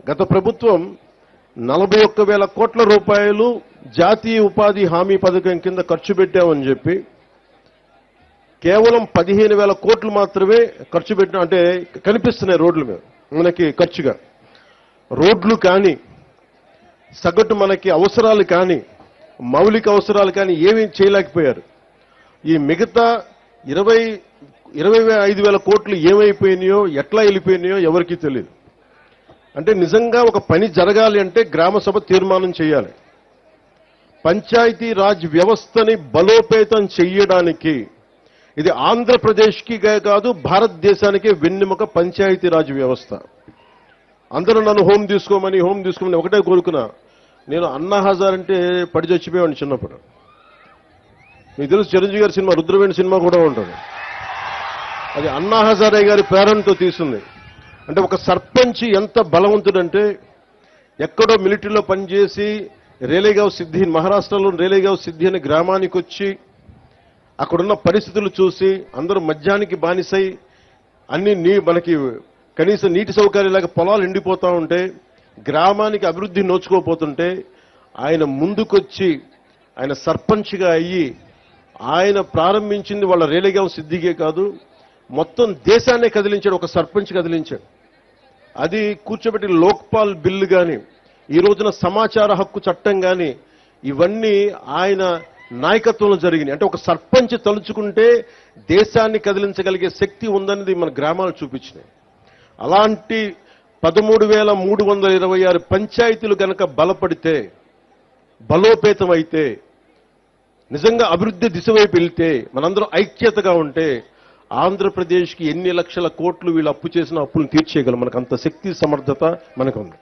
గత ప్రభుత్వం 41,000 కోట్ల రూపాయలు జాతీయ ఉపాధి హామీ పథకం కింద ఖర్చు పెట్టామని చెప్పి కేవలం 15,000 కోట్లు మాత్రమే ఖర్చు పెట్టిన అంటే కనిపిస్తున్నాయి రోడ్ల మీద మనకి ఖర్చుగా. రోడ్లు కానీ సగటు మనకి అవసరాలు కానీ మౌలిక అవసరాలు కానీ ఏమీ చేయలేకపోయారు. ఈ మిగతా 25,000 కోట్లు ఏమైపోయినాయో ఎట్లా వెళ్ళిపోయినాయో ఎవరికీ తెలియదు. అంటే నిజంగా ఒక పని జరగాలి అంటే గ్రామ సభ తీర్మానం చేయాలి. పంచాయతీ రాజ్ వ్యవస్థని బలోపేతం చేయడానికి ఇది ఆంధ్రప్రదేశ్కి కాదు భారతదేశానికి వెన్నెముక పంచాయతీ రాజ్ వ్యవస్థ. అందరూ నన్ను హోమ్ తీసుకోమని ఒకటే కోరుకున్నా. నేను అన్నా హజార్ అంటే పడి చచ్చిపోయాను చిన్నప్పుడు. మీకు తెలుసు చిరంజీవి గారి సినిమా రుద్రవేణి సినిమా కూడా ఉంటుంది. అది అన్నా హజారే గారి ప్రేరణతో తీసింది. అంటే ఒక సర్పంచ్ ఎంత బలవంతుడంటే ఎక్కడో మిలిటరీలో పనిచేసి రేలేగావ్ సిద్ధి మహారాష్ట్రలో రేలేగావ్ సిద్ధి అనే గ్రామానికి వచ్చి అక్కడున్న పరిస్థితులు చూసి అందరూ మద్యానికి బానిసై అన్ని మనకి కనీసం నీటి సౌకర్యాలాగా పొలాలు ఎండిపోతూ ఉంటే గ్రామానికి అభివృద్ధి నోచుకోపోతుంటే ఆయన ముందుకొచ్చి ఆయన సర్పంచ్గా అయ్యి ఆయన ప్రారంభించింది వాళ్ళ రేలేగావ్ సిద్ధికే కాదు మొత్తం దేశాన్నే కదిలించాడు. ఒక సర్పంచ్ కదిలించాడు. అది కూర్చోబెట్టి లోక్పాల్ బిల్లు కానీ ఈ రోజున సమాచార హక్కు చట్టం కానీ ఇవన్నీ ఆయన నాయకత్వంలో జరిగినాయి. అంటే ఒక సర్పంచ్ తలుచుకుంటే దేశాన్ని కదిలించగలిగే శక్తి ఉందనేది మన గ్రామాలు చూపించినాయి. అలాంటి 13,326 పంచాయతీలు కనుక బలపడితే బలోపేతం అయితే నిజంగా అభివృద్ధి దిశ వైపు వెళ్తే మనందరం ఐక్యతగా ఉంటే ఆంధ్రప్రదేశ్కి ఎన్ని లక్షల కోట్లు వీళ్ళు అప్పు చేసిన అప్పులను తీర్చేయగలం. మనకు అంత శక్తి సమర్థత మనకు ఉంది.